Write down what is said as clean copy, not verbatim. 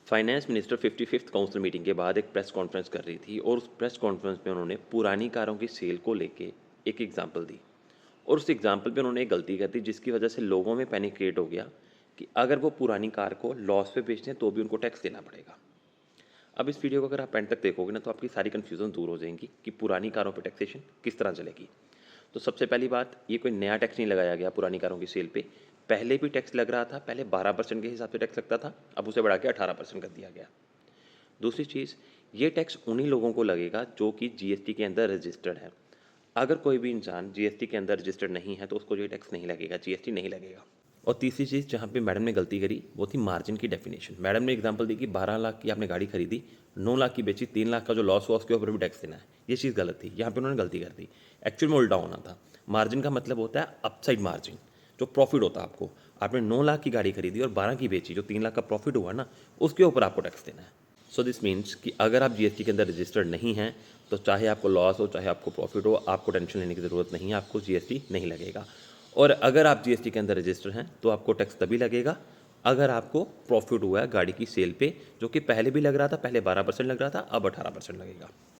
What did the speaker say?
Finance minister 55th council meeting के बाद एक प्रेस कॉन्फ्रेंस कर रही थी और उस प्रेस कॉन्फ्रेंस में उन्होंने पुरानी कारों की सेल को लेके एक एग्जांपल दी और उस एग्जांपल पे उन्होंने एक गलती कर दी जिसकी वजह से लोगों में पैनिक क्रिएट हो गया कि अगर वो पुरानी कार को लॉस पे बेचते हैं तो भी उनको टैक्स देना पड़ेगा। अब इस वीडियो को अगर आप एंड तक देखोगे ना तो आपकी सारी कन्फ्यूजन दूर हो जाएंगी कि पुरानी कारों पे टैक्सेशन किस तरह चलेगी। तो सबसे पहली बात, ये कोई नया टैक्स नहीं लगाया गया पुरानी कारों की सेल पे। पहले भी टैक्स लग रहा था, पहले 12% के हिसाब से टैक्स लगता था, अब उसे बढ़ा के 18% कर दिया गया। दूसरी चीज़, ये टैक्स उन्हीं लोगों को लगेगा जो कि जीएसटी के अंदर रजिस्टर्ड है। अगर कोई भी इंसान जीएसटी के अंदर रजिस्टर्ड नहीं है तो उसको ये टैक्स नहीं लगेगा, जीएसटी नहीं लगेगा। और तीसरी चीज़ जहाँ पे मैडम ने गलती करी वो थी मार्जिन की डेफिनेशन। मैडम ने एग्जांपल दी कि 12 लाख की आपने गाड़ी खरीदी, 9 लाख की बेची, 3 लाख का जो लॉस हुआ उसके ऊपर भी टैक्स देना है। ये चीज़ गलत थी, यहाँ पे उन्होंने गलती कर दी। एक्चुअल में उल्टा होना था। मार्जिन का मतलब होता है अपसाइड मार्जिन, जो प्रॉफिट होता है आपको। आपने 9 लाख की गाड़ी खरीदी और 12 की बेची, जो 3 लाख का प्रॉफिट हुआ ना, उसके ऊपर आपको टैक्स देना है। सो दिस मीन्स कि अगर आप जीएसटी के अंदर रजिस्टर्ड नहीं हैं तो चाहे आपको लॉस हो चाहे आपको प्रॉफिट हो, आपको टेंशन लेने की ज़रूरत नहीं है, आपको जीएसटी नहीं लगेगा। और अगर आप जीएसटी के अंदर रजिस्टर हैं तो आपको टैक्स तभी लगेगा अगर आपको प्रॉफिट हुआ है गाड़ी की सेल पे, जो कि पहले भी लग रहा था, पहले 12% लग रहा था, अब 18% लगेगा।